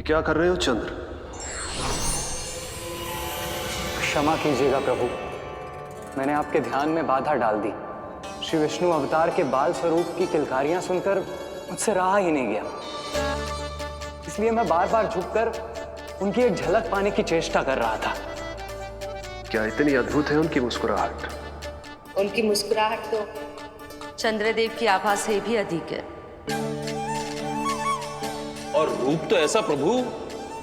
क्या कर रहे हो चंद्र? क्षमा कीजिएगा प्रभु, मैंने आपके ध्यान में बाधा डाल दी। श्री विष्णु अवतार के बाल स्वरूप की किलकारियां सुनकर मुझसे रहा ही नहीं गया, इसलिए मैं बार बार झुककर उनकी एक झलक पाने की चेष्टा कर रहा था। क्या इतनी अद्भुत है उनकी मुस्कुराहट? उनकी मुस्कुराहट तो चंद्रदेव की आभा से भी अधिक है। और रूप तो ऐसा प्रभु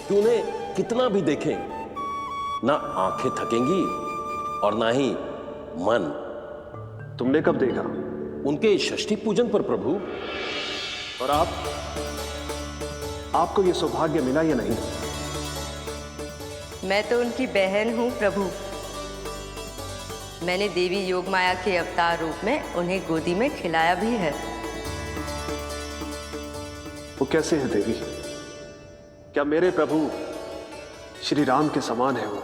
कि उन्हें कितना भी देखें ना आंखें थकेंगी और ना ही मन। तुमने कब देखा? उनके षष्ठी पूजन पर प्रभु। और आपको यह सौभाग्य मिला या नहीं? मैं तो उनकी बहन हूं प्रभु। मैंने देवी योगमाया के अवतार रूप में उन्हें गोदी में खिलाया भी है। वो कैसे है देवी? क्या मेरे प्रभु श्री राम के समान है वो?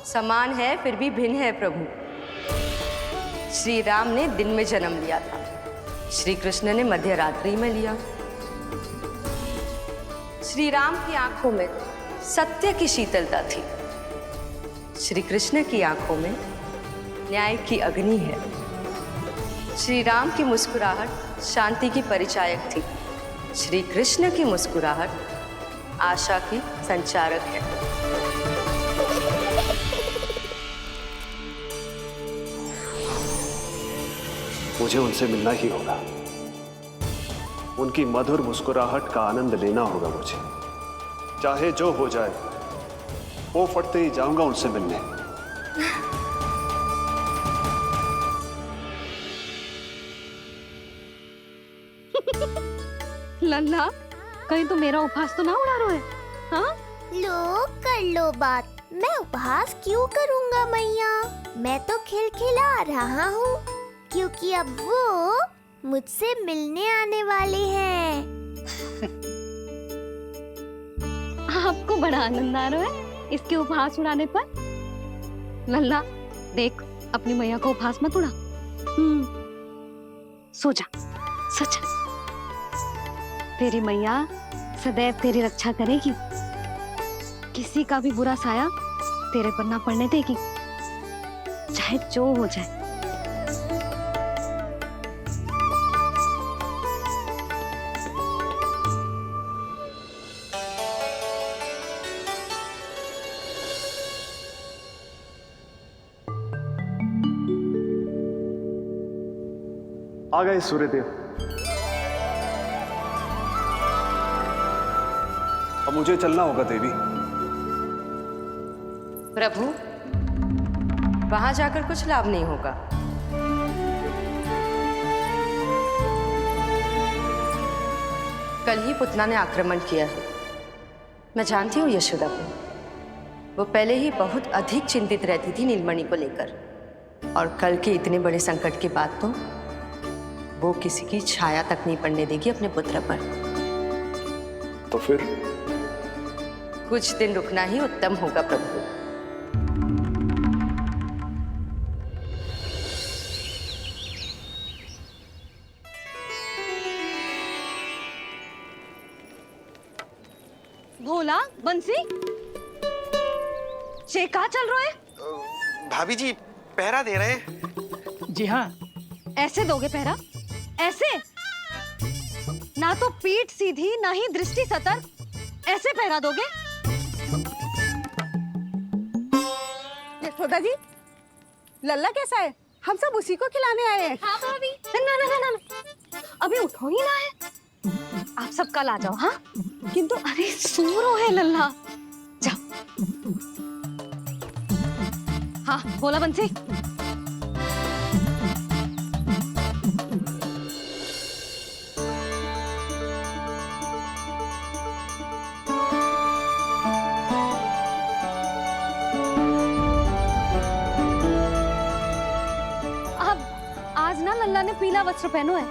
समान है फिर भी भिन्न है प्रभु। श्री राम ने दिन में जन्म लिया था, श्री कृष्ण ने मध्य रात्रि में लिया। श्री राम की आंखों में सत्य की शीतलता थी, श्री कृष्ण की आंखों में न्याय की अग्नि है। श्री राम की मुस्कुराहट शांति की परिचायक थी, श्री कृष्ण की मुस्कुराहट आशा की संचारक है। मुझे उनसे मिलना ही होगा, उनकी मधुर मुस्कुराहट का आनंद लेना होगा मुझे। चाहे जो हो जाए, वो फटते ही जाऊंगा उनसे मिलने। लल्ला, कहीं तो मेरा उपहास तो ना उड़ा रहे? हाँ? लो कर लो बात, मैं उपहास क्यों करूँगा मैया? मैं तो खिलखिला रहा हूँ क्योंकि अब वो मुझसे मिलने आने वाले हैं। आपको बड़ा आनंद आ रहा है इसके उपहास उड़ाने पर? लल्ला देख, अपनी मैया को उपहास मत उड़ा। सो जा, सच तेरी मैया सदैव तेरी रक्षा करेगी, किसी का भी बुरा साया तेरे पर ना पड़ने देगी, चाहे जो हो जाए। आ गए सूर्यदेव। अब मुझे चलना होगा देवी। प्रभु, वहां जाकर कुछ लाभ नहीं होगा। कल ही पुतना ने आक्रमण किया है। मैं जानती हूँ यशोदा को, वो पहले ही बहुत अधिक चिंतित रहती थी नीलमणि को लेकर, और कल के इतने बड़े संकट के बाद तो वो किसी की छाया तक नहीं पड़ने देगी अपने पुत्र पर। तो फिर कुछ दिन रुकना ही उत्तम होगा प्रभु। भोला, बंसी, ये कहाँ चल रहा है? भाभी जी पहरा दे रहे हैं। जी हाँ। ऐसे दोगे पहरा? ऐसे? ना तो पीठ सीधी ना ही दृष्टि सतर्क, ऐसे पहरा दोगे? यशोदा जी, लल्ला कैसा है? हम सब उसी को खिलाने आए हैं। हाँ भाभी। ना ना ना ना, अभी उठो ही ना है। आप सब कल आ जाओ। हाँ किंतु अरे सूरो है लल्ला, जाओ। हाँ बोला बंसी। आज ना लल्ला ने पीला वस्त्र पहनो है,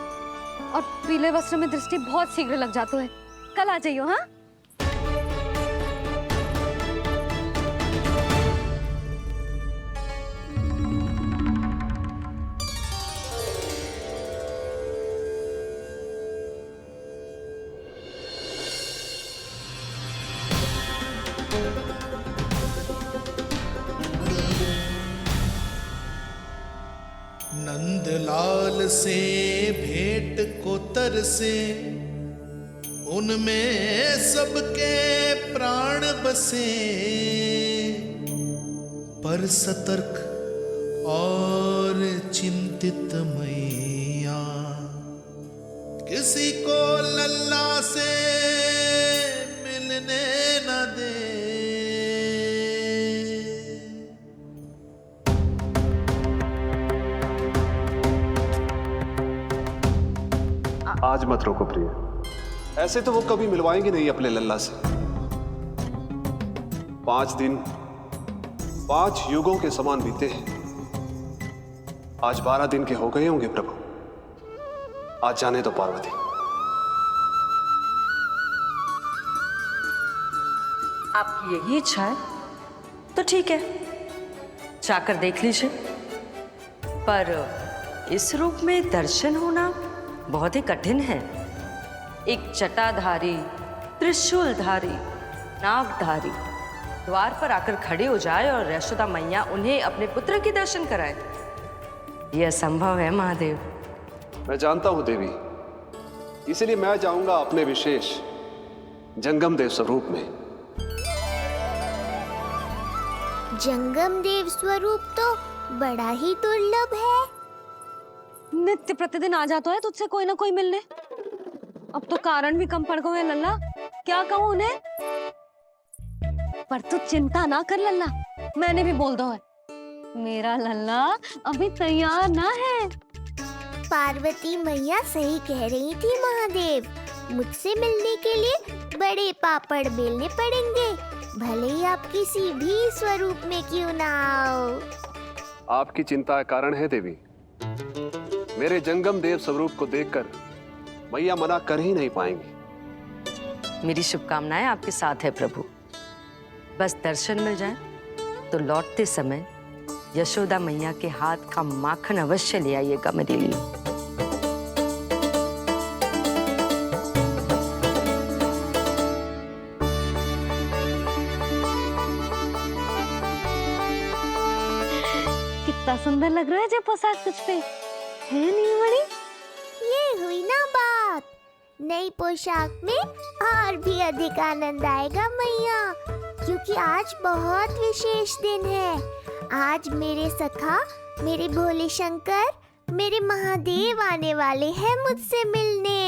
और पीले वस्त्र में दृष्टि बहुत शीघ्र लग जाती है। कल आ जाइयो। हाँ बाल से भेंट को तरसे, उनमें सबके प्राण बसे, पर सतर्क और चिंतित मैया किसी को लल्ला से मिलने न दे। आज मत रोको प्रिय, ऐसे तो वो कभी मिलवाएंगे नहीं अपने लल्ला से। 5 दिन 5 युगों के समान बीते हैं, आज 12 दिन के हो गए होंगे प्रभु। आज जाने दो पार्वती। आपकी यही इच्छा है तो ठीक है, जाकर देख लीजिए, पर इस रूप में दर्शन होना बहुत ही कठिन है। एक जटाधारी, त्रिशूलधारी, नागधारी द्वार पर आकर खड़े हो जाए और यशोदा मैया उन्हें अपने पुत्र के दर्शन कराए, यह असंभव है महादेव। मैं जानता हूं देवी, इसलिए मैं जाऊंगा अपने विशेष जंगम देव स्वरूप में। जंगम देव स्वरूप तो बड़ा ही दुर्लभ है। नित्य प्रतिदिन आ जाता है तुझसे कोई ना कोई मिलने, अब तो कारण भी कम पड़ गए हैं लल्ला, क्या कहूँ उन्हें। पर तू चिंता ना कर लल्ला, मैंने भी बोल दो है, मेरा लल्ला अभी तैयार ना है। पार्वती मैया सही कह रही थी महादेव, मुझसे मिलने के लिए बड़े पापड़ बेलने पड़ेंगे, भले ही आप किसी भी स्वरूप में क्यों ना आओ। आपकी चिंता का कारण है देवी, मेरे जंगम देव स्वरूप को देखकर मैया मना कर ही नहीं पाएंगी। मेरी शुभकामनाएं आपके साथ है प्रभु, बस दर्शन मिल जाए तो लौटते समय यशोदा मैया के हाथ का माखन अवश्य ले आइएगा मेरे लिए। कितना सुंदर लग रहा है जो पोशाक तुझ पे है नीलमणि। ये हुई ना बात, नई पोशाक में और भी अधिक आनंद आएगा मैया, क्योंकि आज बहुत विशेष दिन है। आज मेरे सखा, मेरे भोले शंकर, मेरे महादेव आने वाले हैं मुझसे मिलने।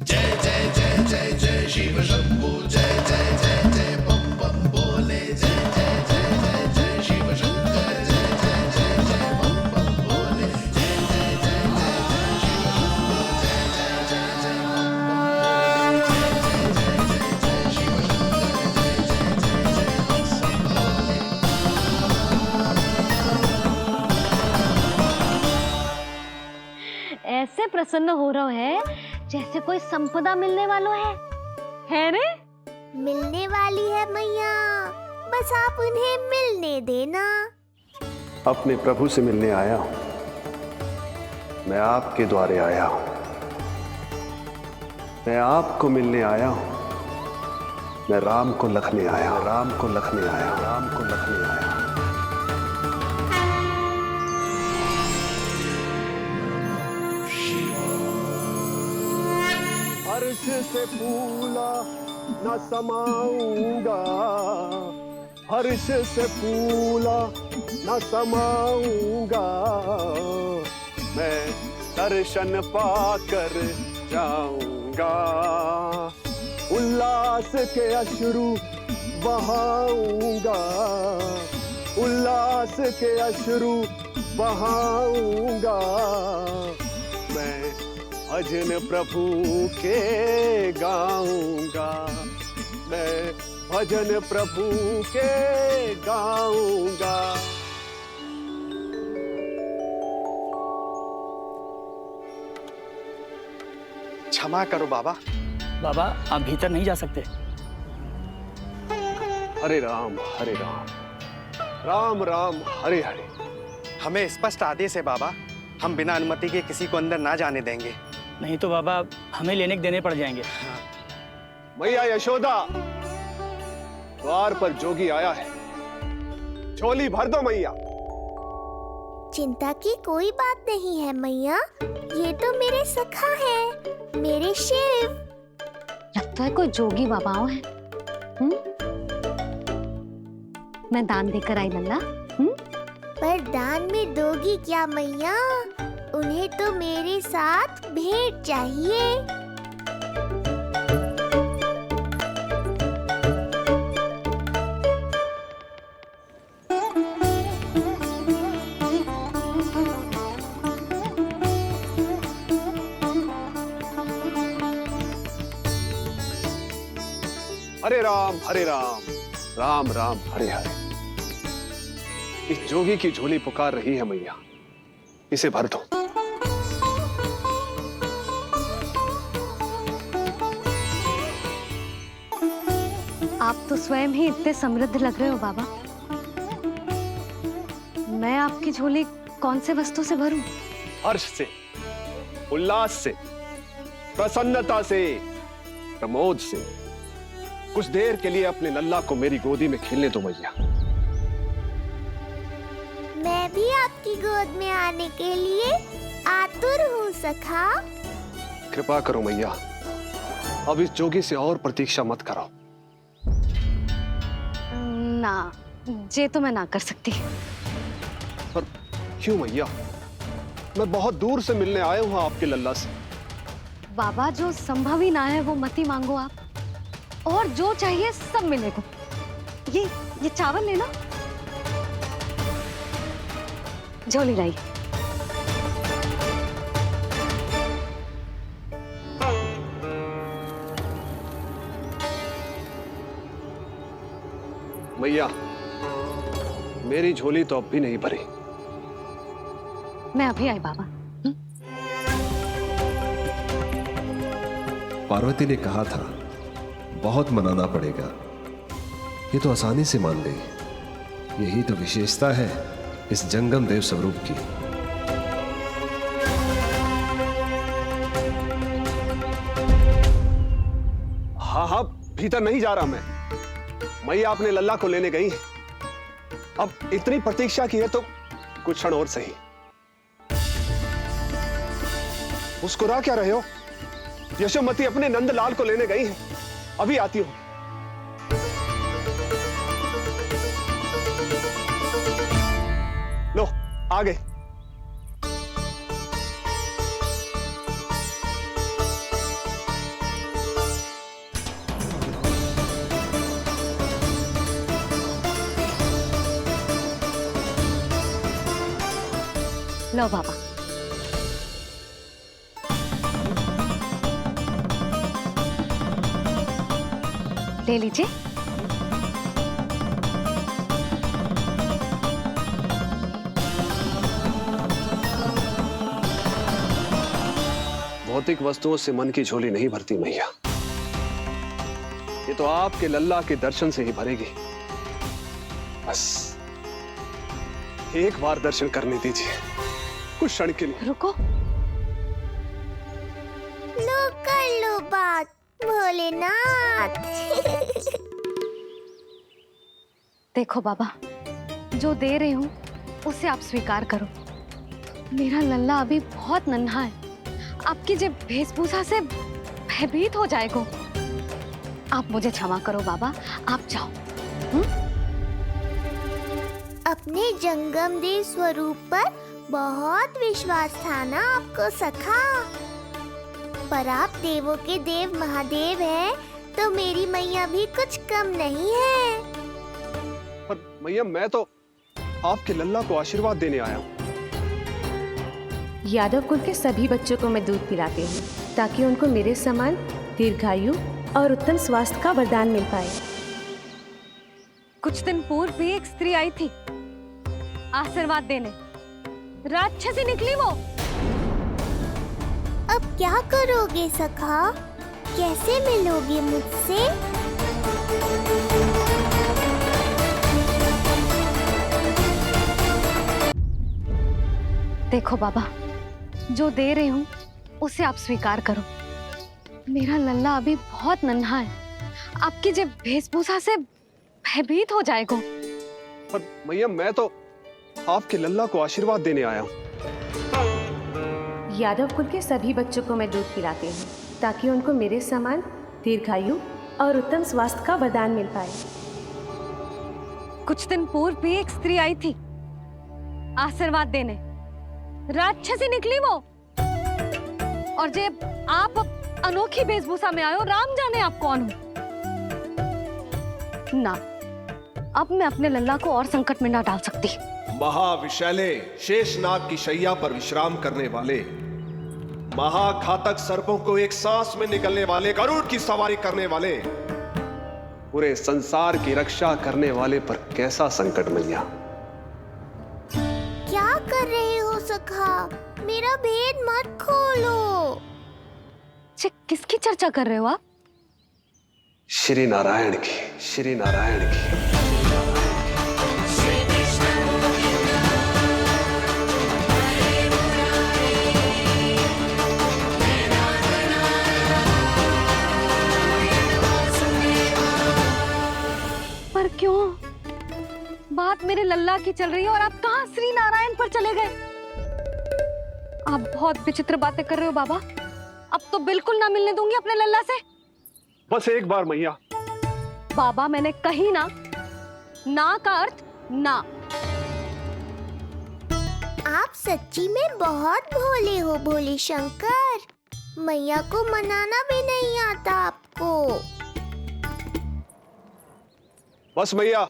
जय जय जय जय जय शिव शंभू, जय जय जय जय बम बम बोले, जय जय जय जय जय शिव शंकर, जय जय जय जय बम बम बोले, जय जय जय जय जय शिव शंभू, जय जय जय जय बम बम बोले, जय जय जय जय शिव शंकर, जय जय ऐसे प्रसन्न हो रहा है जैसे कोई संपदा मिलने वालों है रे? मिलने वाली है मैया, बस आप उन्हें मिलने देना। अपने प्रभु से मिलने आया हूं, मैं आपके द्वारे आया हूं, मैं आपको मिलने आया हूं, मैं राम को लखने आया हूं, राम को लखने आया हूं, राम को लखने आया हूं। हर्ष से फूला न समाऊंगा, हर्ष से फूला न समाऊंगा, मैं दर्शन पाकर जाऊंगा, उल्लास के अश्रु बहाऊंगा, उल्लास के अश्रु बहाऊंगा, मैं भजन प्रभु के गाऊंगा, मैं भजन प्रभु के गाऊंगा। क्षमा करो बाबा। बाबा आप भीतर नहीं जा सकते। हरे राम हरे राम, राम राम हरे हरे। हमें स्पष्ट आदेश है बाबा, हम बिना अनुमति के किसी को अंदर ना जाने देंगे। नहीं तो बाबा हमें लेने के देने पड़ जाएंगे। मैया यशोदा, द्वार पर जोगी आया है, झोली भर दो मैया। चिंता की कोई बात नहीं है मैया। ये तो मेरे सखा है, मेरे शिव। लगता है कोई जोगी बाबाओं है। मैं दान देकर आई लल्ला। पर दान में दोगी क्या मैया? उन्हें तो मेरे साथ भेंट चाहिए। हरे राम राम राम हरे हरे। इस जोगी की झोली पुकार रही है मैया, इसे भर दो। आप तो स्वयं ही इतने समृद्ध लग रहे हो बाबा। मैं आपकी झोली कौन से वस्तु से भरूं? हर्ष से, उल्लास से, प्रसन्नता से, प्रमोद से। कुछ देर के लिए अपने लल्ला को मेरी गोदी में खेलने दो मैया। मैं भी आपकी गोद में आने के लिए आतुर हूँ सखा। कृपा करो मैया, अब इस जोगी से और प्रतीक्षा मत कराओ। ना, ये तो मैं ना कर सकती। पर क्यों मैया? मैं बहुत दूर से मिलने आया हूँ आपके लल्ला से। बाबा, जो संभव ही ना है वो मत ही मांगो आप, और जो चाहिए सब मिलेगा। ये चावल लेना, झोली लाई। मैया, मेरी झोली तो अब भी नहीं भरी। मैं अभी आई बाबा। पार्वती ने कहा था बहुत मनाना पड़ेगा, ये तो आसानी से मान गई। यही तो विशेषता है इस जंगम देव स्वरूप की। हाँ, भीतर नहीं जा रहा मैं। मैया अपने लल्ला को लेने गई है। अब इतनी प्रतीक्षा की है तो कुछ क्षण और सही। मुस्कुरा क्या रहे हो? यशोमती अपने नंदलाल को लेने गई है, अभी आती हूं। लो, आ गए। लो बाबा। ले लीजिए। भौतिक वस्तुओं से मन की झोली नहीं भरती मैया। ये तो आपके लल्ला के दर्शन से ही भरेगी। बस एक बार दर्शन करने दीजिए, कुछ क्षण के लिए। रुको। लो कर लो बात भोलेनाथ। देखो बाबा, जो दे रही हूँ उसे आप स्वीकार करो। मेरा लल्ला अभी बहुत नन्हा है, आपकी जो वेशभूषा से भयभीत हो जाएगा। आप मुझे क्षमा करो बाबा, आप जाओ। अपने जंगम देव स्वरूप पर बहुत विश्वास था ना आपको सखा। पर आप देवों के देव महादेव हैं, तो मेरी मैया भी कुछ कम नहीं है। पर मैया, मैं तो आपके लल्ला को आशीर्वाद देने आया हूँ। यादव कुल के सभी बच्चों को मैं दूध पिलाती हूँ, ताकि उनको मेरे समान दीर्घायु और उत्तम स्वास्थ्य का वरदान मिल पाए। कुछ दिन पूर्व भी एक स्त्री आई थी आशीर्वाद देने, राक्षसी निकली वो। अब क्या करोगे सखा? कैसे मिलोगे मुझसे? देखो बाबा, जो दे रही हूँ उसे आप स्वीकार करो। मेरा लल्ला अभी बहुत नन्हा है, आपकी जो वेशभूषा से भयभीत हो जाएगा। पर मैया, मैं तो आपके लल्ला को आशीर्वाद देने आया हूं। यादव कुल के सभी बच्चों को मैं दूध पिलाती हूँ ताकि उनको मेरे समान दीर्घायु और उत्तम स्वास्थ्य का वरदान मिल पाए। कुछ दिन पूर्व भी एक स्त्री आई थी आशीर्वाद देने, राक्षसी निकली वो। और जब आप अनोखी वेशभूषा में आए हो, राम जाने आप कौन हो। ना, अब मैं अपने लल्ला को और संकट में ना डाल सकती। महाविशैले शेषनाग की शैया पर विश्राम करने वाले, महाघातक सर्पों को एक सांस में निकलने वाले, गरुड़ की सवारी करने वाले, पूरे संसार की रक्षा करने वाले पर कैसा संकट मैया। क्या कर रहे हो सखा? मेरा भेद मत खोलो। किसकी चर्चा कर रहे हो आप? श्री नारायण की, श्री नारायण की। पर क्यों? बात मेरे लल्ला की चल रही है और आप कहाँ श्री नारायण पर चले गए? आप बहुत विचित्र बातें कर रहे हो बाबा। अब तो बिल्कुल ना मिलने दूंगी अपने लल्ला से। बस एक बार मैया। बाबा मैंने कही ना, ना का अर्थ ना। आप सच्ची में बहुत भोले हो भोले शंकर। मैया को मनाना भी नहीं आता आपको। बस मैया,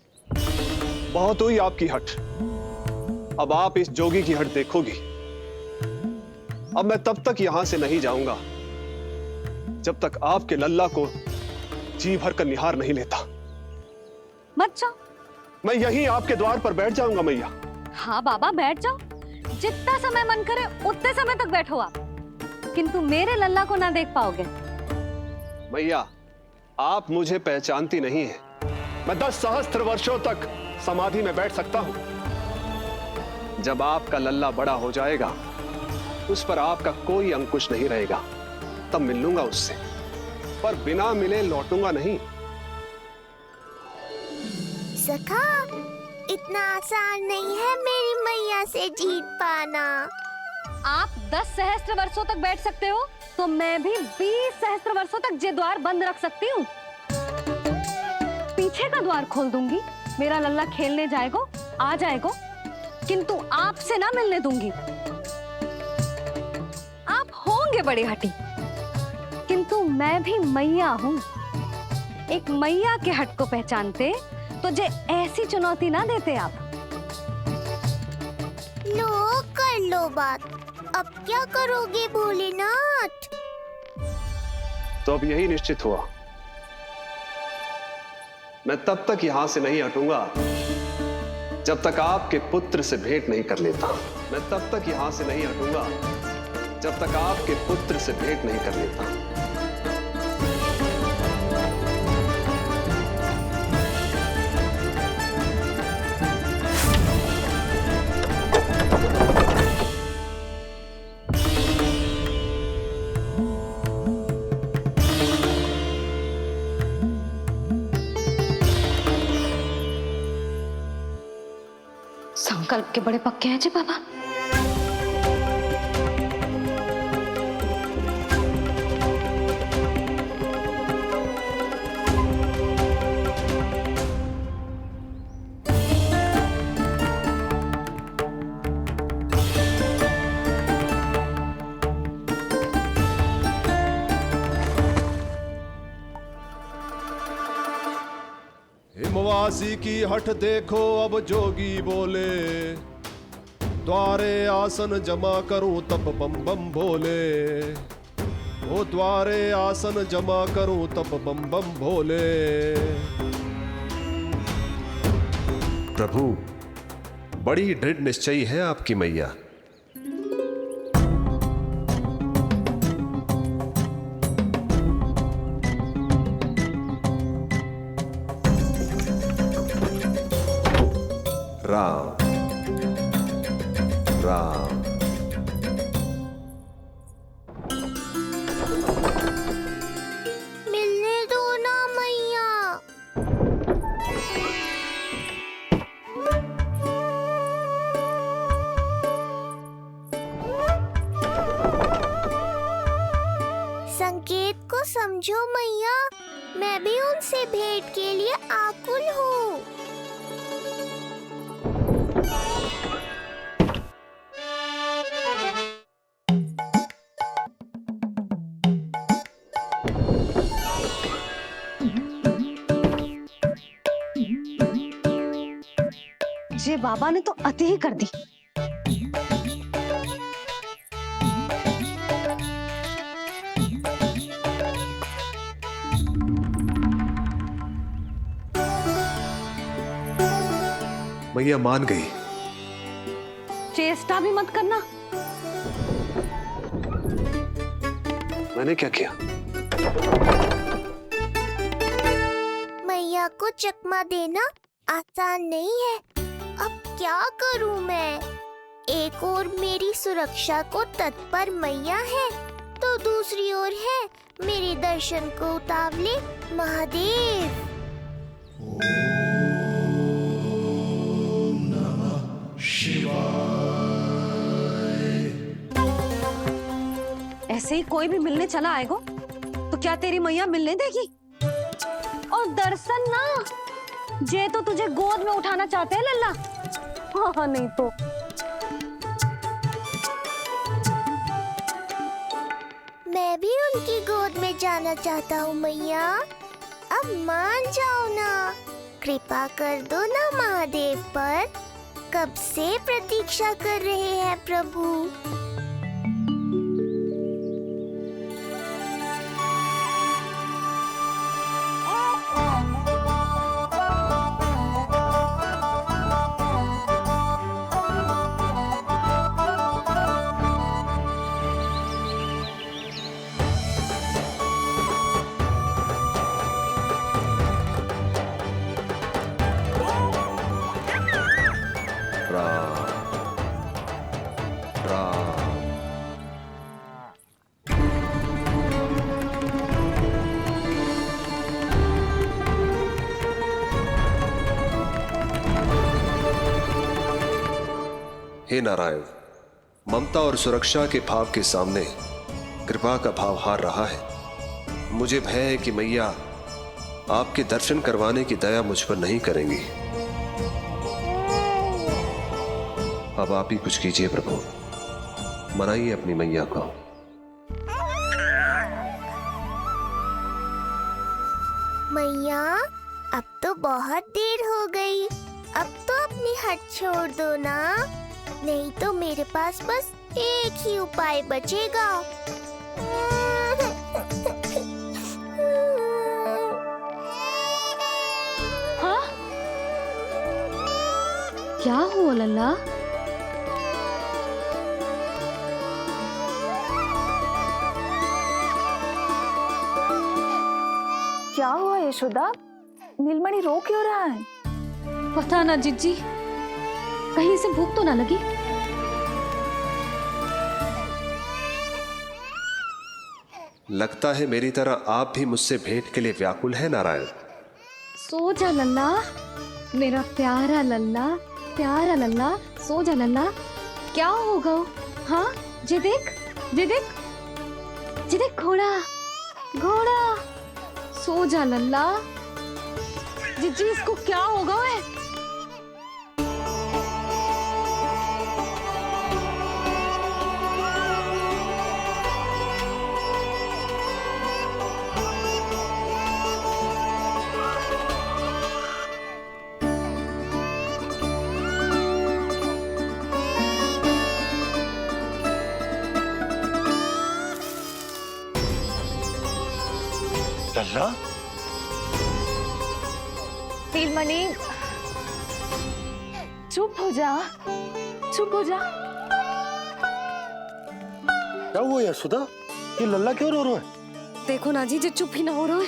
बहुत हुई आपकी हट। अब आप इस जोगी की हट देखोगी। अब मैं तब तक यहां से नहीं जाऊंगा जब तक आपके लल्ला को जी भर कर निहार नहीं लेता। मत जाओ। मैं यहीं आपके द्वार पर बैठ जाऊंगा मैया। हाँ बाबा बैठ जाओ, जितना समय मन करे उतने समय तक बैठो आप, किंतु मेरे लल्ला को ना देख पाओगे। मैया, आप मुझे पहचानती नहीं है। मैं 10 सहस्त्र वर्षों तक समाधि में बैठ सकता हूं। जब आपका लल्ला बड़ा हो जाएगा, उस पर आपका कोई अंकुश नहीं रहेगा, तब मिल लूंगा उससे, पर बिना मिले लौटूंगा नहीं। सखा, इतना आसान नहीं है मेरी मैया से जीत पाना। आप 10 सहस्त्र वर्षों तक बैठ सकते हो, तो मैं भी 20 सहस्त्र वर्षों तक ये द्वार बंद रख सकती हूँ। पीछे का द्वार खोल दूंगी, मेरा लल्ला खेलने जाएगा, आ जाएगा, किंतु आपसे ना मिलने दूंगी। आप होंगे बड़ी हठी, किंतु मैं भी मैया हूँ। एक मैया के हट को पहचानते तो जे ऐसी चुनौती ना देते आप। लो कर लो बात। अब क्या करोगे भोलेनाथ? तो अब यही निश्चित हुआ, मैं तब तक यहां से नहीं हटूंगा जब तक आपके पुत्र से भेंट नहीं कर लेता। मैं तब तक यहां से नहीं हटूंगा जब तक आपके पुत्र से भेंट नहीं कर लेता। संकल्प के बड़े पक्के हैं जी बाबा। हिमवासी की हठ देखो अब जोगी बोले, द्वारे आसन जमा करूं तब बम बम भोले। ओ द्वारे आसन जमा करूं तब बम बम भोले। प्रभु, बड़ी दृढ़ निश्चयी है आपकी मैया। राम राम। मिलने दो ना मैया। संकेत को समझो मैया, मैं भी उनसे भेंट के लिए आकुल हूँ। ये बाबा ने तो अति ही कर दी। मैया मान गई। चेष्टा भी मत करना। मैंने क्या किया? मैया को चकमा देना आसान नहीं है। अब क्या करूं मैं? एक ओर मेरी सुरक्षा को तत्पर मैया है, तो दूसरी ओर है मेरे दर्शन को उतावले महादेव। ऐसे ही कोई भी मिलने चला आएगा तो क्या तेरी मैया मिलने देगी? और दर्शन ना, जे तो तुझे गोद में उठाना चाहते हैं लल्ला। हाँ नहीं तो मैं भी उनकी गोद में जाना चाहता हूँ मैया। अब मान जाओ ना, कृपा कर दो ना महादेव पर। कब से प्रतीक्षा कर रहे हैं प्रभु। हे नारायण, ममता और सुरक्षा के भाव के सामने कृपा का भाव हार रहा है। मुझे भय है कि मैया आपके दर्शन करवाने की दया मुझ पर नहीं करेंगी। अब आप ही कुछ कीजिए प्रभु, मनाइए अपनी मैया को। मैया, अब तो बहुत देर हो गई। अब तो अपनी हट छोड़ दो ना, नहीं तो मेरे पास बस एक ही उपाय बचेगा। हाँ? क्या हुआ लल्ला? क्या हुआ यशोदा? नीलमणि रो क्यों रहा है? पता ना जीजी, कहीं से भूख तो ना लगी? लगता है मेरी तरह आप भी मुझसे भेंट के लिए व्याकुल है नारायण। सो जा लल्ला, मेरा प्यारा लल्ला, प्यारा लल्ला, सो जा लल्ला। क्या होगा? हाँ, जे देख, जे देख, जे देख, घोड़ा, घोड़ा। सो जा लल्ला। जीजी, इसको क्या होगा? है लल्ला, नीलमणि, चुप हो जा, चुप हो जा। क्या हुआ यशोदा? ये लल्ला क्यों रो रहा है? देखो ना जी, जे चुप ही ना हो रहा है।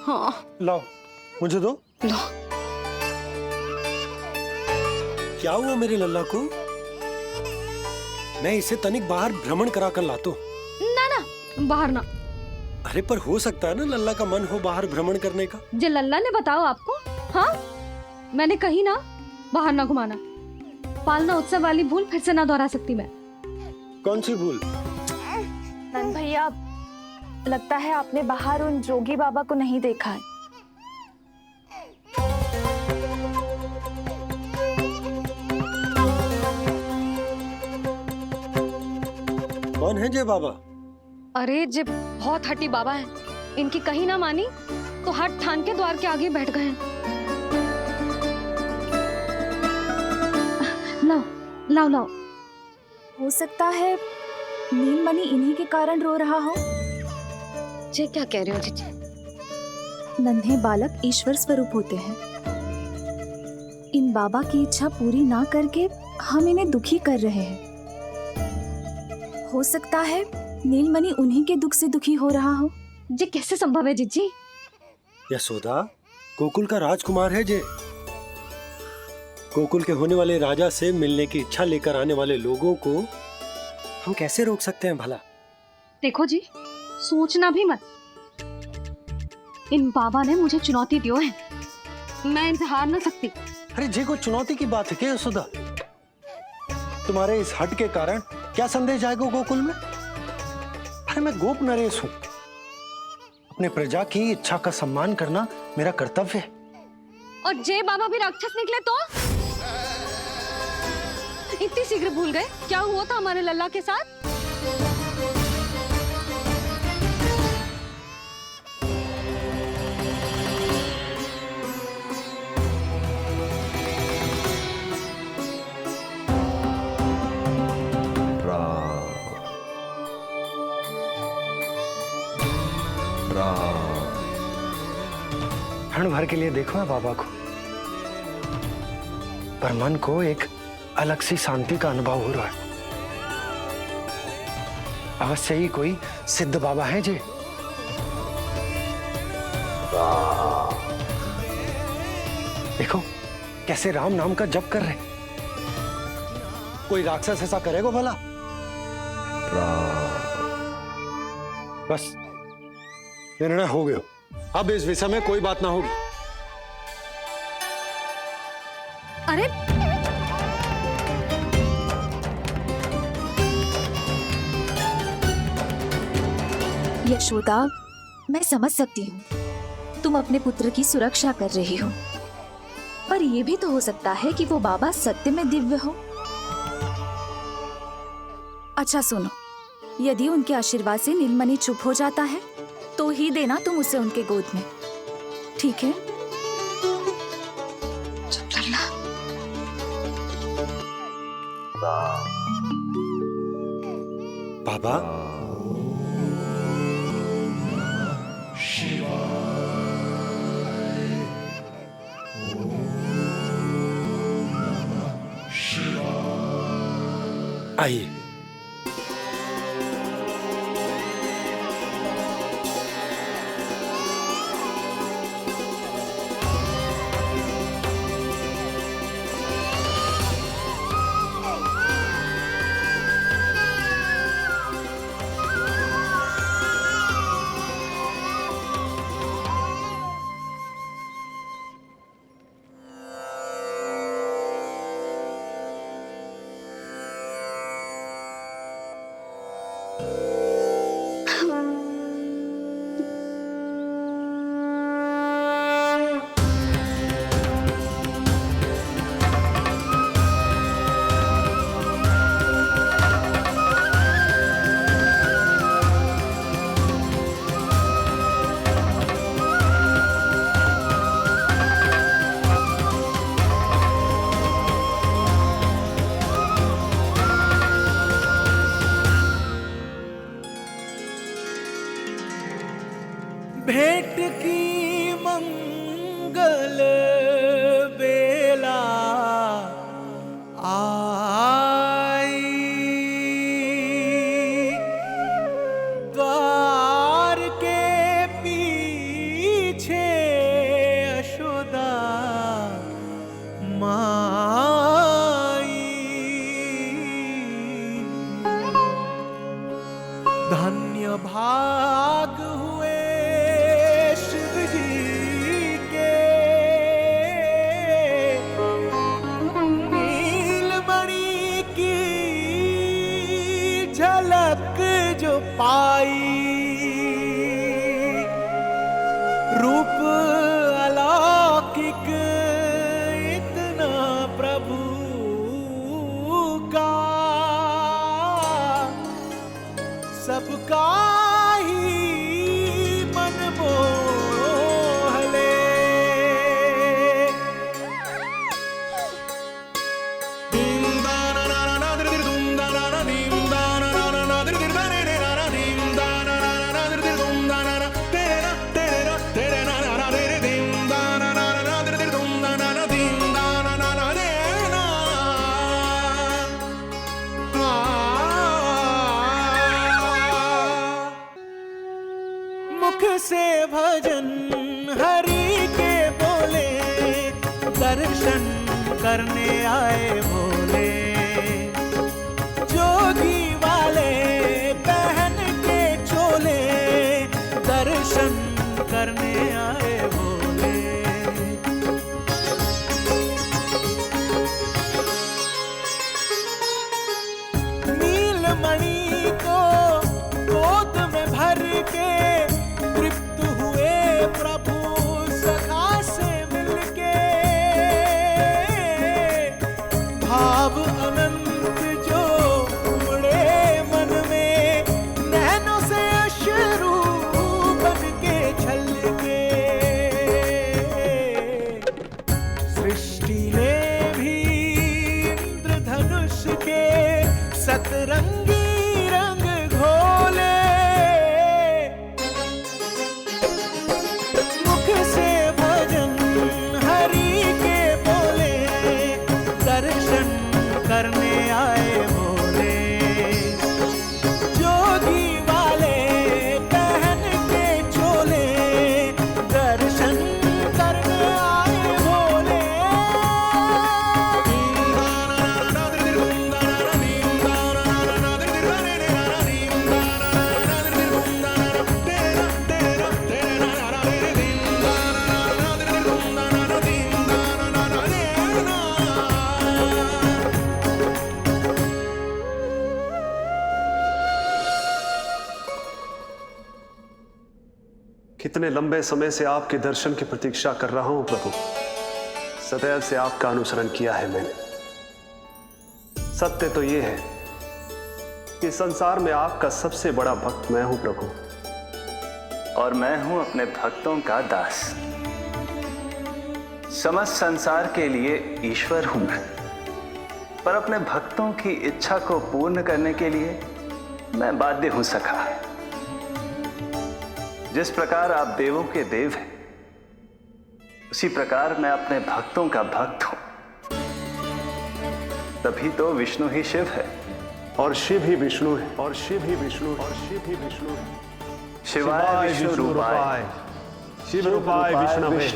हाँ, लाओ, मुझे दो। लो। क्या हुआ मेरे लल्ला को? मैं इसे तनिक बाहर भ्रमण करा कर लाता हूं। ना ना, बाहर ना। अरे पर हो सकता है ना लल्ला का मन हो बाहर भ्रमण करने का। जे लल्ला ने बताओ आपको? हाँ, मैंने कही ना बाहर ना घुमाना। पालना उत्सव वाली भूल फिर से ना दोहरा सकती मैं। कौन सी भूल? नंद भैया, लगता है आपने बाहर उन जोगी बाबा को नहीं देखा है। कौन है जय बाबा? अरे जे बहुत हट्टी बाबा है, इनकी कहीं ना मानी तो हट ठान के द्वार के आगे बैठ गए। लाओ लाओ लाओ। हो सकता है नीलमणि इन्हीं के कारण रो रहा हो। जे क्या कह रहे हो जीजी? नन्हे बालक ईश्वर स्वरूप होते हैं। इन बाबा की इच्छा पूरी ना करके हम इन्हें दुखी कर रहे हैं। हो सकता है नीलमणि उन्हीं के दुख से दुखी हो रहा हो। जे कैसे संभव है जीजी? यशोदा, गोकुल का राजकुमार है जे। गोकुल के होने वाले राजा से मिलने की इच्छा लेकर आने वाले लोगों को हम कैसे रोक सकते हैं भला? देखो जी, सोचना भी मत। इन बाबा ने मुझे चुनौती दियो है, मैं इनसे हार ना सकती। अरे जे कोई चुनौती की बात है क्या यशोदा? तुम्हारे इस हट के कारण क्या संदेश जाएगा गोकुल में? अरे मैं गोप नरेश हूं। अपने प्रजा की इच्छा का सम्मान करना मेरा कर्तव्य है। और जे बाबा भी राक्षस निकले तो? इतनी शीघ्र भूल गए क्या हुआ था हमारे लल्ला के साथ? क्षण भर के लिए देखो है बाबा को, पर मन को एक अलग सी शांति का अनुभव हो रहा है। अवश्य ही कोई सिद्ध बाबा हैं जी। देखो कैसे राम नाम का जप कर रहे। कोई राक्षस ऐसा करेगा भला? बस निर्णय हो गया, अब इस विषय में कोई बात ना होगी। अरे यशोदा, मैं समझ सकती हूँ तुम अपने पुत्र की सुरक्षा कर रही हो, पर यह भी तो हो सकता है कि वो बाबा सत्य में दिव्य हो। अच्छा सुनो, यदि उनके आशीर्वाद से नीलमणि चुप हो जाता है तो ही देना तुम उसे उनके गोद में, ठीक है? चुप लल्ला। बाबा, आइए। भेंट की मंगल बेला आई, द्वार के पीछे यशोदा माई। धन्य भाग हुए शिव जी के, नीलमणि की झलक जो पाई, रूप अलौकिक इतना प्रभु का, सबका ही मन मोह ले। मुख से भजन हरि के बोले, दर्शन करने आए भोले, जोगी वाले पहन के चोले, दर्शन करने आए भोले। नीलमणि को गोद में भर के तृप्त हुए प्रभु सखा से मिलके, भाव अनंत जो उमड़े मन में, नैनों से अश्रु बन के छलके। सृष्टि ने भी इंद्रधनुष के सतरंगी रंग घोले, मुख से भजन हरि के बोले, दर्शन करने आए भोले, जोगी वाले पहन के चोले, दर्शन करने आए भोले। कितने लंबे समय से आपके दर्शन की प्रतीक्षा कर रहा हूं प्रभु। सदैव से आपका अनुसरण किया है मैंने। सत्य तो यह है कि संसार में आपका सबसे बड़ा भक्त मैं हूं प्रभु, और मैं हूं अपने भक्तों का दास। समस्त संसार के लिए ईश्वर हूं मैं, पर अपने भक्तों की इच्छा को पूर्ण करने के लिए मैं बाध्य हूं सखा। जिस प्रकार आप देवों के देव हैं, उसी प्रकार मैं अपने भक्तों का भक्त हूं। तभी तो विष्णु ही शिव है, और शिव ही विष्णु है, और शिव ही विष्णु है, और शिव ही विष्णु है। शिवाय विष्णु रूपाय, शिव रूपाय विष्णवे,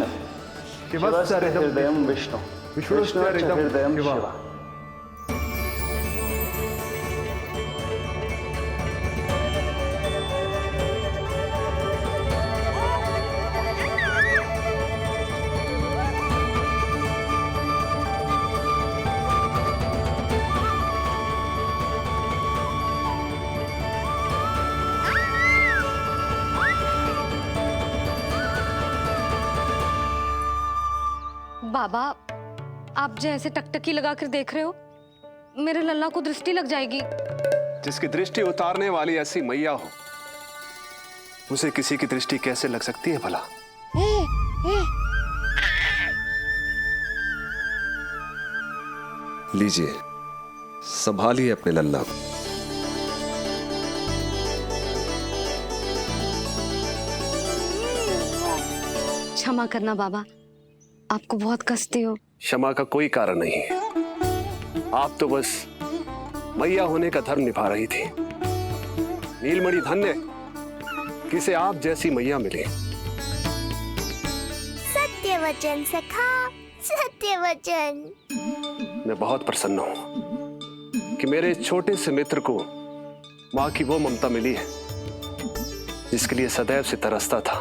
शिवस्य हृदयं विष्णु, विष्णुश्च हृदयं शिवा। बाबा, आप जैसे टकटकी लगाकर देख रहे हो, मेरे लल्ला को दृष्टि लग जाएगी। जिसकी दृष्टि उतारने वाली ऐसी मैया हो, उसे किसी की दृष्टि कैसे लग सकती है भला? लीजिए, संभालिए अपने लल्ला को। क्षमा करना बाबा, आपको बहुत कष्ट हो। क्षमा का कोई कारण नहीं है। आप तो बस मैया होने का धर्म निभा रही थी। नीलमणि धन्य किसे आप जैसी मैया मिले। सत्य वचन सखा, सत्य वचन। मैं बहुत प्रसन्न हूं कि मेरे छोटे से मित्र को माँ की वो ममता मिली है जिसके लिए सदैव से तरसता था।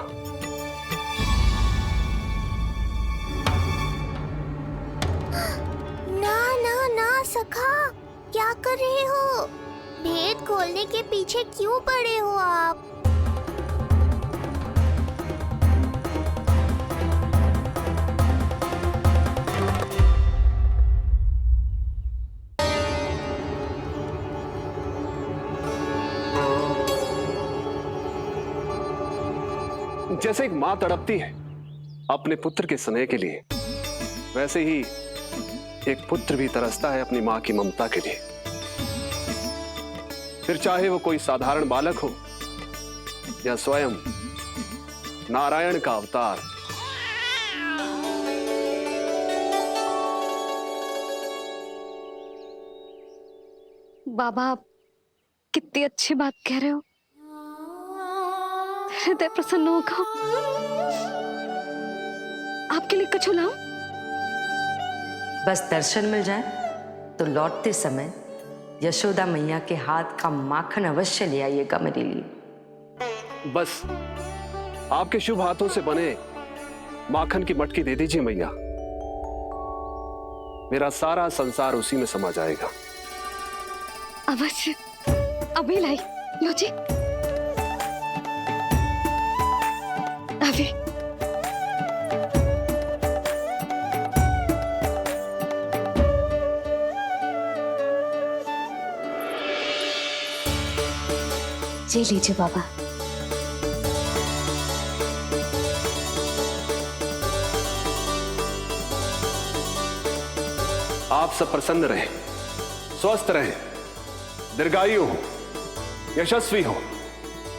ना ना ना सखा, क्या कर रहे हो? भेद खोलने के पीछे क्यों पड़े हो आप? जैसे एक मां तड़पती है अपने पुत्र के स्नेह के लिए, वैसे ही एक पुत्र भी तरसता है अपनी मां की ममता के लिए। फिर चाहे वो कोई साधारण बालक हो या स्वयं नारायण का अवतार। बाबा, आप कितनी अच्छी बात कह रहे हो। हृदय प्रसन्न होगा। आपके लिए कछु लाऊं? बस दर्शन मिल जाए तो लौटते समय यशोदा मैया के हाथ का माखन अवश्य ले आइएगा मेरे लिए। बस आपके शुभ हाथों से बने माखन की मटकी दे दीजिए मैया, मेरा सारा संसार उसी में समा जाएगा। अवश्य, अभी लाई। लो जी, अभी। जी लीजिए बाबा। आप सब प्रसन्न रहें, स्वस्थ रहें, दीर्घायु हो, यशस्वी हो।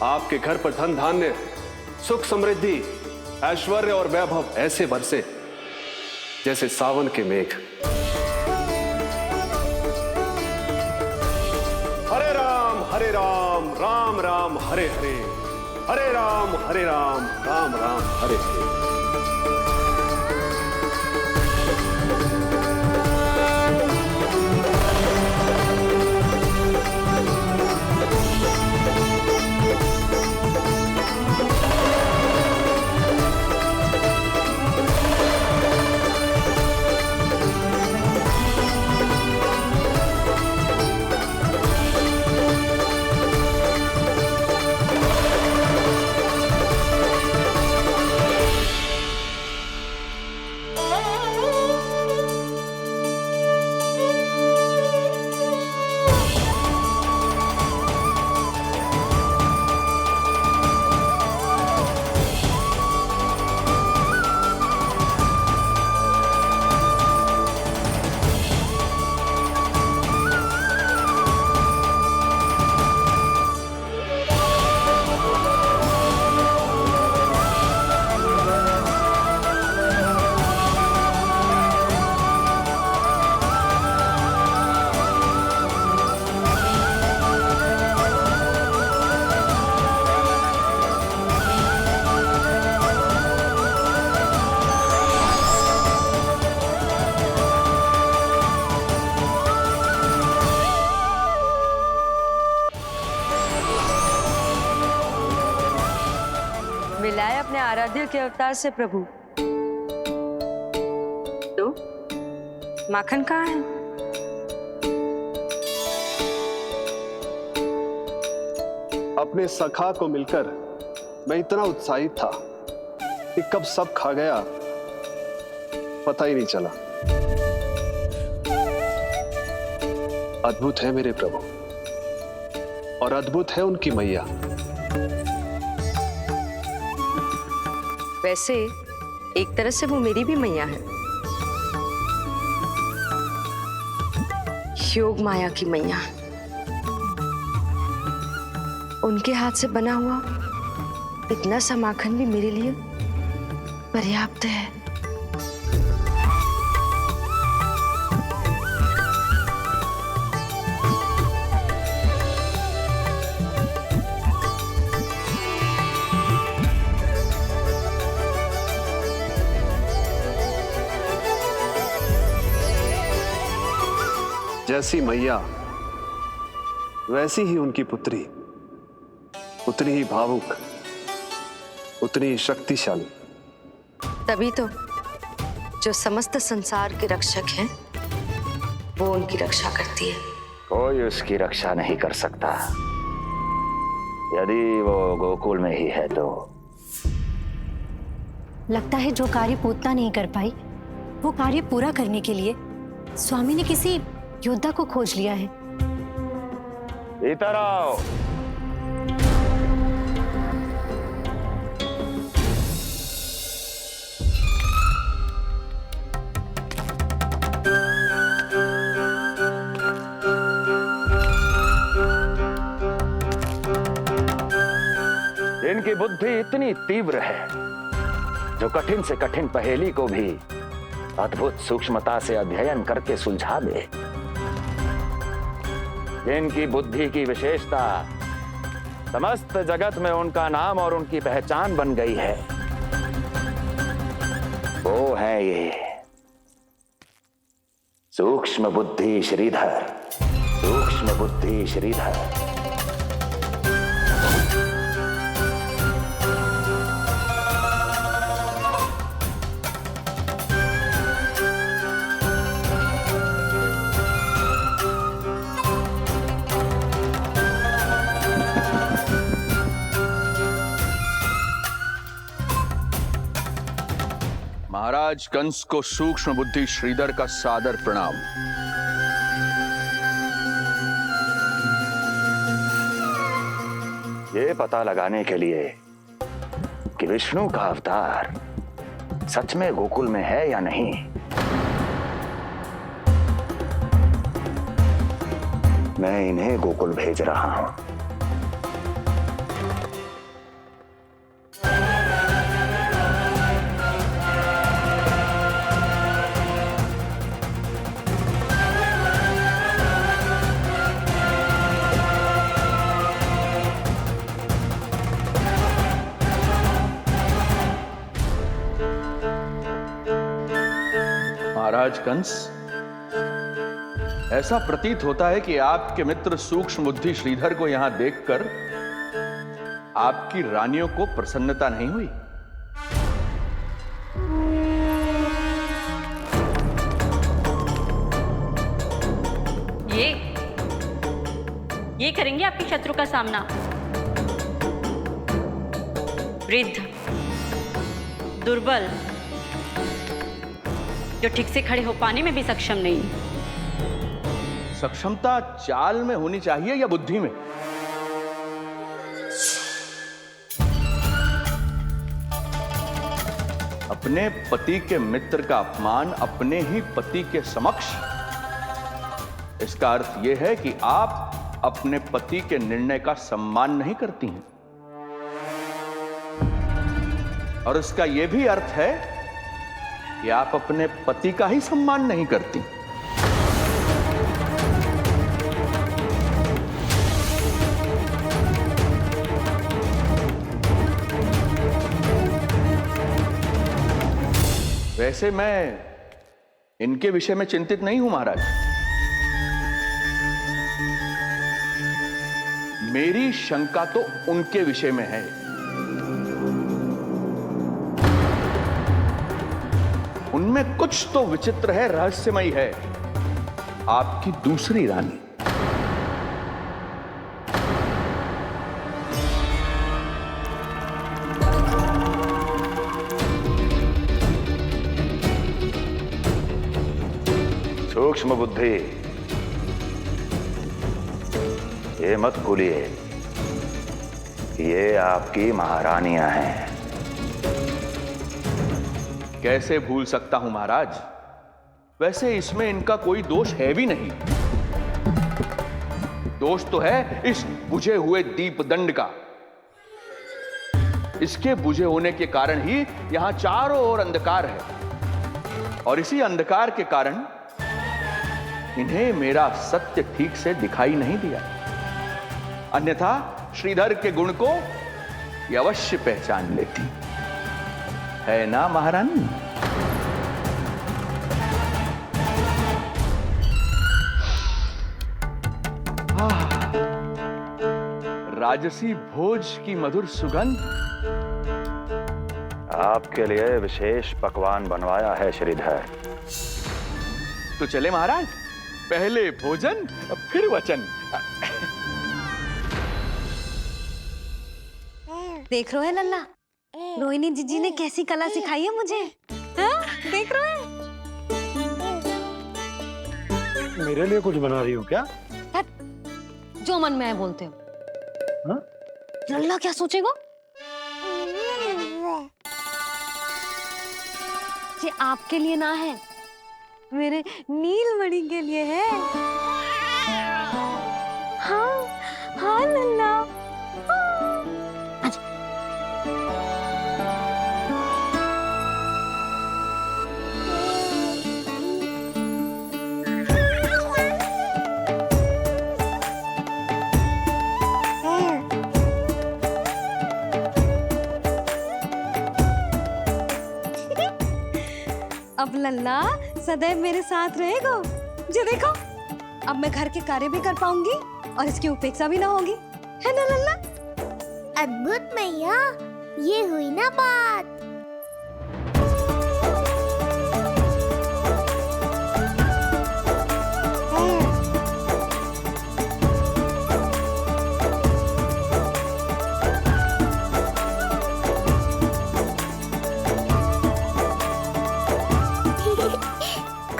आपके घर पर धन धान्य, सुख समृद्धि, ऐश्वर्य और वैभव ऐसे बरसे जैसे सावन के मेघ। हरे राम, राम राम हरे हरे, हरे राम राम राम हरे हरे। मिलाए अपने आराध्य के अवतार से प्रभु। तो माखन कहाँ है? अपने सखा को मिलकर मैं इतना उत्साहित था कि कब सब खा गया पता ही नहीं चला। अद्भुत है मेरे प्रभु और अद्भुत है उनकी मैया। वैसे एक तरह से वो मेरी भी मैया है, योग माया की मैया। उनके हाथ से बना हुआ इतना सा माखन भी मेरे लिए पर्याप्त है। जैसी मैया वैसी ही उनकी पुत्री, उतनी ही भावुक, उतनी ही शक्तिशाली। तभी तो जो समस्त संसार के रक्षक हैं वो उनकी रक्षा करती है। कोई उसकी रक्षा नहीं कर सकता। यदि वो गोकुल में ही है तो। लगता है जो कार्य पूतना नहीं कर पाई, वो कार्य पूरा करने के लिए स्वामी ने किसी योद्धा को खोज लिया है। इधर आओ। इनकी बुद्धि इतनी तीव्र है जो कठिन से कठिन पहेली को भी अद्भुत सूक्ष्मता से अध्ययन करके सुलझा दे। इनकी बुद्धि की विशेषता समस्त जगत में उनका नाम और उनकी पहचान बन गई है। वो है ये सूक्ष्म बुद्धि श्रीधर। सूक्ष्म बुद्धि श्रीधर। महाराज कंस को सूक्ष्म बुद्धि श्रीधर का सादर प्रणाम। ये पता लगाने के लिए कि विष्णु का अवतार सच में गोकुल में है या नहीं, मैं इन्हें गोकुल भेज रहा हूं। महाराज कंस, ऐसा प्रतीत होता है कि आपके मित्र सूक्ष्म बुद्धि श्रीधर को यहां देखकर आपकी रानियों को प्रसन्नता नहीं हुई। ये करेंगे आपके शत्रु का सामना। वृद्ध, दुर्बल, जो ठीक से खड़े हो पाने में भी सक्षम नहीं। सक्षमता चाल में होनी चाहिए या बुद्धि में? अपने पति के मित्र का अपमान अपने ही पति के समक्ष, इसका अर्थ यह है कि आप अपने पति के निर्णय का सम्मान नहीं करती हैं। और इसका यह भी अर्थ है कि आप अपने पति का ही सम्मान नहीं करती। वैसे मैं इनके विषय में चिंतित नहीं हूं महाराज। मेरी शंका तो उनके विषय में है। उनमें कुछ तो विचित्र है, रहस्यमयी है। आपकी दूसरी रानी। सूक्ष्म बुद्धि, ये मत भूलिए कि ये आपकी महारानियां हैं। कैसे भूल सकता हूं महाराज? वैसे इसमें इनका कोई दोष है भी नहीं। दोष तो है इस बुझे हुए दीपदंड का। इसके बुझे होने के कारण ही यहां चारों ओर अंधकार है, और इसी अंधकार के कारण इन्हें मेरा सत्य ठीक से दिखाई नहीं दिया। अन्यथा श्रीधर के गुण को ये अवश्य पहचान लेती, है ना महारानी? राजसी भोज की मधुर सुगंध। आपके लिए विशेष पकवान बनवाया है श्रीधर। तो चले महाराज। पहले भोजन फिर वचन। देख रहे हो लल्ला, रोहिणी जीजी ने कैसी कला सिखाई है मुझे। हाँ? देख रहे हो? मेरे लिए कुछ बना रही हो क्या? जो मन में है बोलते हो। हाँ? लल्ला क्या सोचेगा? ये आपके लिए ना है, मेरे नीलमणि के लिए है। हाँ हाँ लल्ला। अब लल्ला सदैव मेरे साथ रहेगा। जो देखो, अब मैं घर के कार्य भी कर पाऊंगी और इसकी उपेक्षा भी ना होगी, है ना लल्ला? अद्भुत मैया, ये हुई ना बात।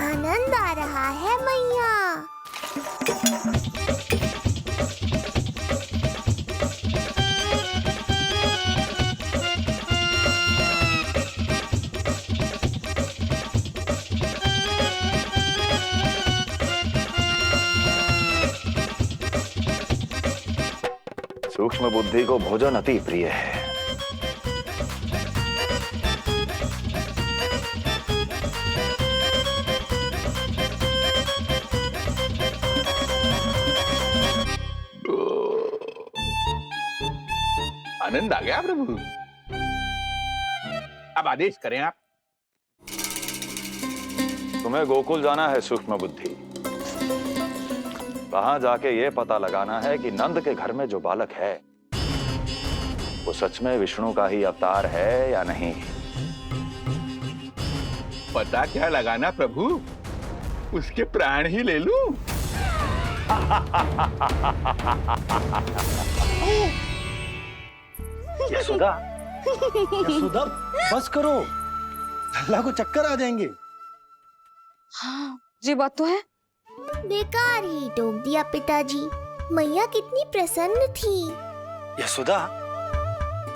आनंद आ रहा है मैया। सूक्ष्म बुद्धि को भोजन अति प्रिय है। आनंद आ गया प्रभु। अब आदेश करें आप। तुम्हें गोकुल जाना है सूक्ष्म बुद्धि। वहां जाके ये पता लगाना है कि नंद के घर में जो बालक है वो सच में विष्णु का ही अवतार है या नहीं। पता क्या लगाना प्रभु, उसके प्राण ही ले लूं। यशोदा, यशोदा, बस करो, लल्ला को चक्कर आ जाएंगे। हाँ, ये बात तो है। बेकार ही टोक दिया पिताजी। मैया कितनी प्रसन्न थी। यशोदा,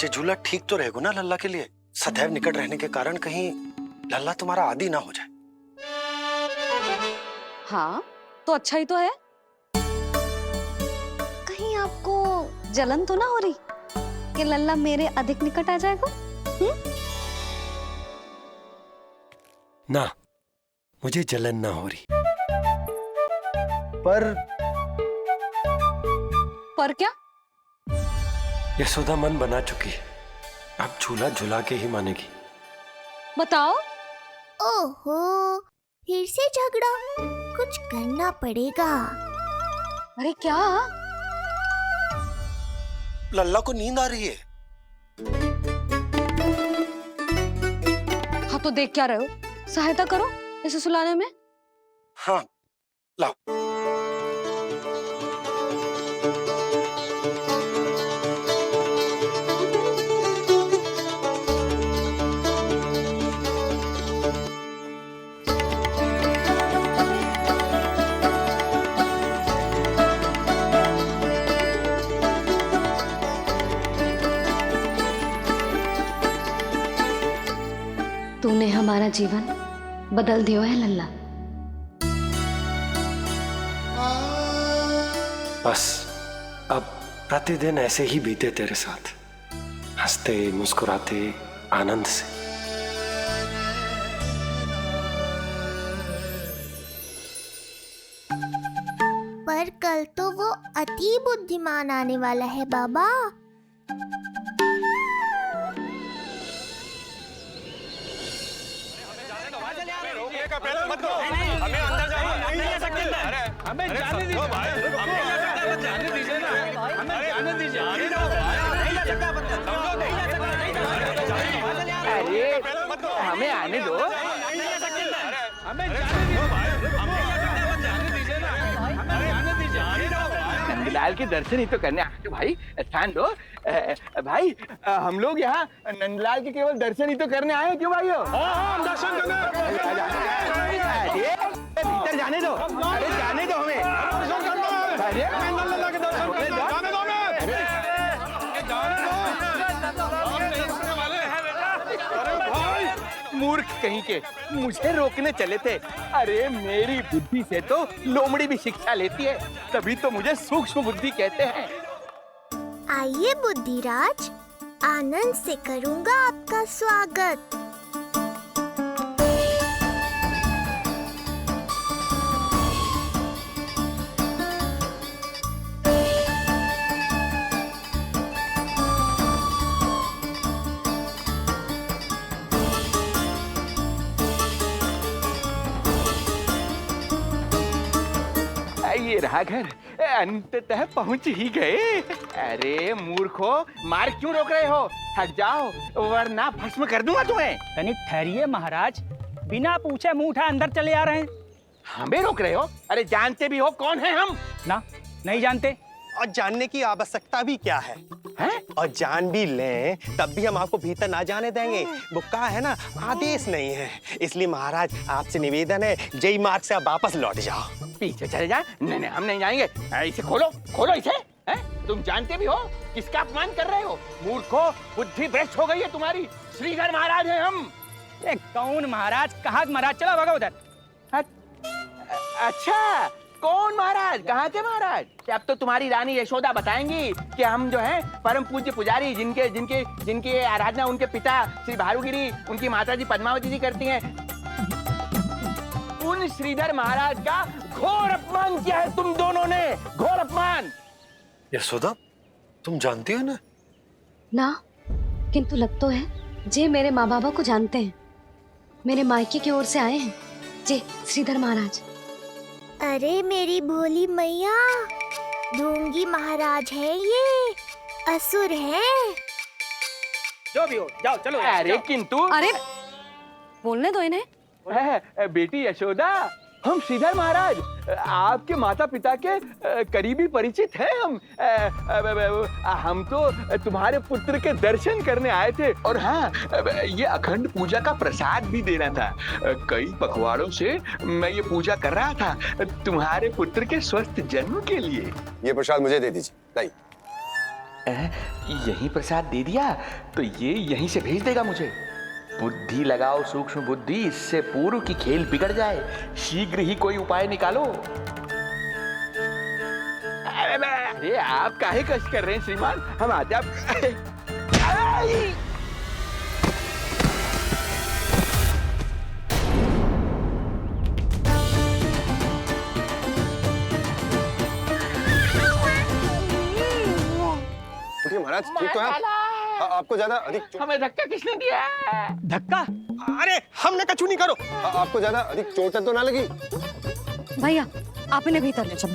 ये झूला ठीक तो रहेगा ना लल्ला के लिए? सदैव निकट रहने के कारण कहीं लल्ला तुम्हारा आदी ना हो जाए। हाँ, तो अच्छा ही तो है। कहीं आपको जलन तो ना हो रही कि लल्ला मेरे अधिक निकट आ जाएगा? ना, मुझे जलन ना हो रही। पर क्या? यशोदा मन बना चुकी है, अब झूला झूला के ही मानेगी। बताओ। ओहो, फिर से झगड़ा। कुछ करना पड़ेगा। अरे क्या? लल्ला को नींद आ रही है। हाँ तो देख क्या रहे हो? सहायता करो इसे सुलाने में। हाँ, लाओ। तूने हमारा जीवन बदल दिया है लल्ला। बस अब प्रतिदिन ऐसे ही बीते तेरे साथ, हंसते मुस्कुराते आनंद से। पर कल तो वो अति बुद्धिमान आने वाला है बाबा। हमें अंदर हमें जाने दीजिए। जाने दीजिए ना, हमें जाने दीजिए। अरे हमें आने दो। हमें जाने दीजिए। नंदलाल के दर्शन ही तो करने आए थे भाई, स्थान दो। भाई हम लोग यहाँ नंदलाल के केवल दर्शन ही तो करने आए हैं, क्यों भाइयों? हम दर्शन भीतर जाने दो, अरे जाने दो हमें। मूर्ख कहीं के, मुझे रोकने चले थे। अरे मेरी बुद्धि से तो लोमड़ी भी शिक्षा लेती है, तभी तो मुझे सूक्ष्म बुद्धि कहते हैं। आइए बुद्धिराज, आनंद से करूंगा आपका स्वागत। ये रहा घर, अंततः पहुंच ही गए। अरे मूर्खो, मार्ग क्यों रोक रहे हो? हट जाओ वरना भस्म कर दूंगा तुम्हें। तनिक ठहरिए महाराज, बिना पूछे मुंह उठा अंदर चले आ रहे हैं। हमें रोक रहे हो? अरे जानते भी हो कौन है हम? ना, नहीं जानते। और जानने की आवश्यकता भी क्या है? हैं? और जान भी लें तब भी हम आपको भीतर ना जाने देंगे। वो कहा है ना, आदेश नहीं है। इसलिए महाराज आपसे निवेदन है, जय मार्ग से आप वापस लौट जाओ। पीछे चले जाए? नहीं नहीं, हम नहीं जाएंगे। इसे खोलो, खोलो इसे। हैं? तुम जानते भी हो किसका अपमान कर रहे हो? मूर्खो, बुद्धि भ्रष्ट हो गई है तुम्हारी। श्रीधर महाराज हैं हम। ये कौन महाराज? कहाँ महाराज? चला भागा उधर। अच्छा, कौन महाराज? कहाँ के महाराज? अब तो तुम्हारी रानी यशोदा बताएंगी कि हम जो है परम पूज्य पुजारी, जिनके जिनके जिनकी आराधना उनके पिता श्री भारुगिरी, उनकी माताजी पद्मावती जी करती हैं, उन श्रीधर महाराज का घोर अपमान किया है तुम दोनों ने। घोर अपमान। यशोदा, तुम जानती हो ना? ना, किंतु लग तो है जे मेरे माँ बाबा को जानते हैं। मेरे मायके की ओर से आए हैं जे श्रीधर महाराज। अरे मेरी भोली मैया, ढोंगी महाराज है ये, असुर है। जो भी हो, जाओ चलो। अरे किंतु, अरे बोलने दो इन्हें। बेटी यशोदा, हम श्रीधर महाराज आपके माता पिता के करीबी परिचित हैं। हम तो तुम्हारे पुत्र के दर्शन करने आए थे। और हाँ, ये अखंड पूजा का प्रसाद भी देना था। कई पखवाड़ों से मैं ये पूजा कर रहा था तुम्हारे पुत्र के स्वस्थ जन्म के लिए। ये प्रसाद मुझे दे दीजिए। लाई। यही प्रसाद दे दिया तो ये यहीं से भेज देगा मुझे। बुद्धि लगाओ सूक्ष्म बुद्धि, इससे पूर्व की खेल बिगड़ जाए। शीघ्र ही कोई उपाय निकालो। अरे आप काहे कष्ट कर रहे हैं श्रीमान? हम आते आप। महाराज ठीक तो है? आपको ज्यादा अधिक हमें धक्का किसने दिया? धक्का? अरे हमने कछु नहीं करो। आपको ज्यादा अधिक चोट तो ना लगी? भैया आप इन्हें भीतर ले चलो।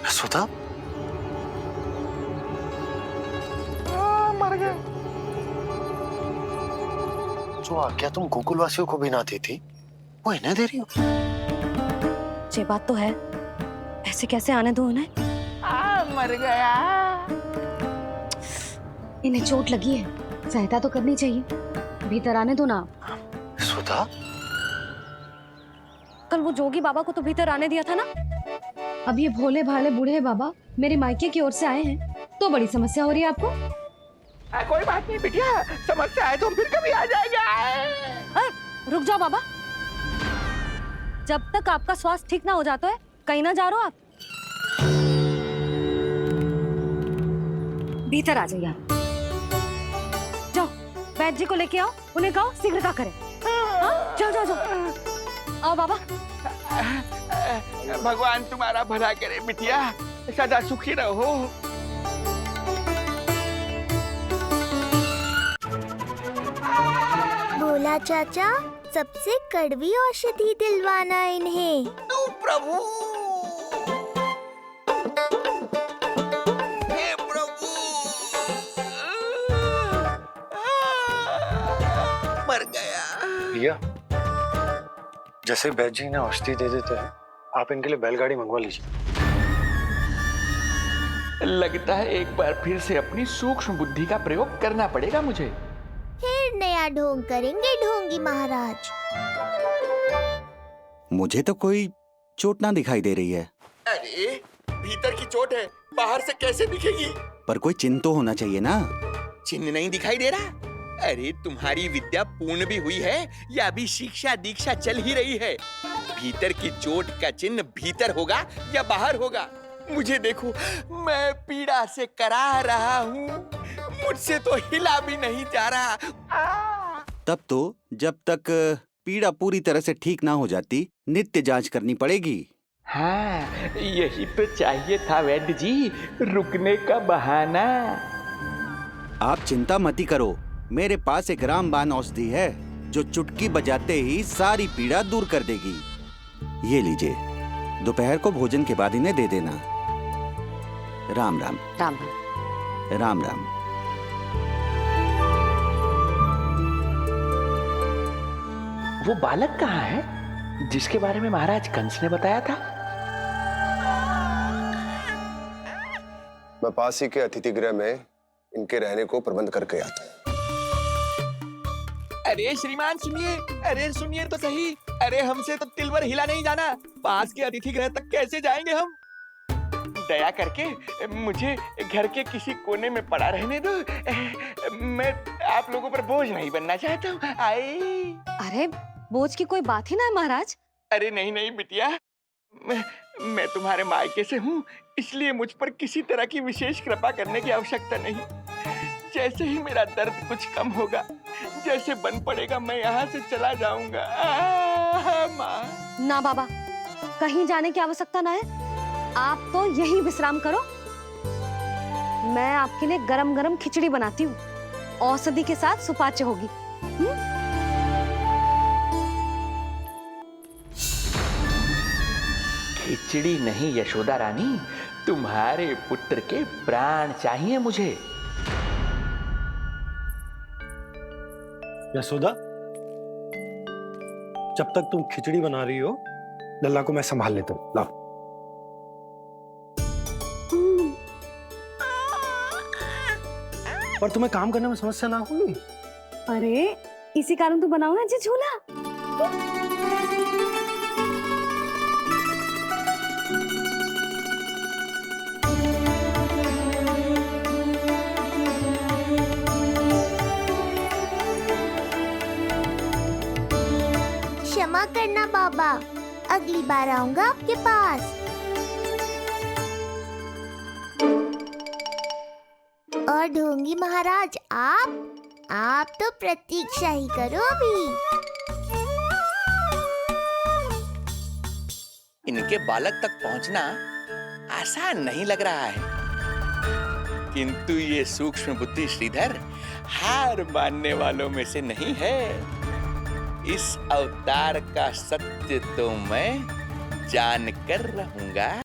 यशोदा, मर गए। जो आज्ञा तुम गोकुलवासियों को भी ना दी थी, वो इन्हें दे रही हो? ये बात तो है, ऐसे कैसे आने दो उन्हें? मर गया। इन्हें चोट लगी है, सहायता तो करनी चाहिए। भीतर आने दो ना। सुधा, कल वो जोगी बाबा को तो भीतर आने दिया था ना। अब ये भोले भाले बूढ़े बाबा मेरे मायके की ओर से आए हैं, तो बड़ी समस्या हो रही है आपको। कोई बात नहीं बिटिया, समस्या है तो फिर कभी आ जाएगा। रुक जाओ बाबा, जब तक आपका स्वास्थ्य ठीक ना हो जाता है कहीं ना जा रहे हो आप। भीतर आ जाइए आप। जाओ वैद्य जी को लेके आओ, उन्हें कहो शीघ्रता करें। हाँ? जाओ जाओ जाओ। आओ बाबा। भगवान तुम्हारा भला करे बिटिया, सदा सुखी रहो। बोला चाचा, सबसे कड़वी औषधि दिलवाना इन्हें। तू प्रभु, हे प्रभु, मर गया। भैया, जैसे वैद्य जी ने औषधि दे देते हैं, आप इनके लिए बैलगाड़ी मंगवा लीजिए। लगता है एक बार फिर से अपनी सूक्ष्म बुद्धि का प्रयोग करना पड़ेगा मुझे। फिर नया ढोंग करेंगे ढोंगी महाराज। मुझे तो कोई चोट ना दिखाई दे रही है। अरे भीतर की चोट है, बाहर से कैसे दिखेगी? पर कोई चिन्ह तो होना चाहिए ना। चिन्ह नहीं दिखाई दे रहा? अरे तुम्हारी विद्या पूर्ण भी हुई है या अभी शिक्षा दीक्षा चल ही रही है? भीतर की चोट का चिन्ह भीतर होगा या बाहर होगा? मुझे देखो, मैं पीड़ा से करा रहा हूँ, मुझसे तो हिला भी नहीं जा रहा। तब तो जब तक पीड़ा पूरी तरह से ठीक ना हो जाती नित्य जांच करनी पड़ेगी। हाँ, यही तो चाहिए था वैद्य जी, रुकने का बहाना। आप चिंता मती करो, मेरे पास एक रामबाण औषधि है जो चुटकी बजाते ही सारी पीड़ा दूर कर देगी। ये लीजिए, दोपहर को भोजन के बाद इन्हें दे देना। राम राम। राम राम राम। वो बालक कहाँ है जिसके बारे में महाराज कंस ने बताया था? मैं पास ही के अतिथि गृह में इनके रहने को प्रबंध करके आता हूँ। अरे श्रीमान सुनिए, अरे सुनिए तो सही। अरे हमसे तो तिलवर हिला नहीं जाना, पास के अतिथि गृह तक कैसे जाएंगे हम? दया करके मुझे घर के किसी कोने में पड़ा रहने दो। मैं आप लोगों पर बोझ नहीं बनना चाहता हूँ। आई। अरे बोझ की कोई बात ही ना है महाराज। अरे नहीं नहीं बिटिया, मैं तुम्हारे मायके से हूँ, इसलिए मुझ पर किसी तरह की विशेष कृपा करने की आवश्यकता नहीं। जैसे ही मेरा दर्द कुछ कम होगा, जैसे बन पड़ेगा, मैं यहाँ से चला जाऊंगा। माँ। ना बाबा, कहीं जाने की आवश्यकता ना है, आप तो यहीं विश्राम करो। मैं आपके लिए गरम गरम खिचड़ी बनाती हूँ, औषधि के साथ सुपाच्य होगी। खिचड़ी नहीं यशोदा रानी, तुम्हारे पुत्र के प्राण चाहिए मुझे। यशोदा, जब तक तुम खिचड़ी बना रही हो, लल्ला को मैं संभाल लेता हूँ। लाओ। पर तुम्हें काम करने में समस्या ना होगी? अरे इसी कारण तो बनाओ ना जी झूला। क्षमा करना बाबा, अगली बार आऊंगा आपके पास। और ढोंगी महाराज, आप तो प्रतीक्षा ही करो अभी। इनके बालक तक पहुंचना आसान नहीं लग रहा है, किंतु ये सूक्ष्म बुद्धि श्रीधर हार मानने वालों में से नहीं है। इस अवतार का सत्य तो मैं जानकर रहूंगा।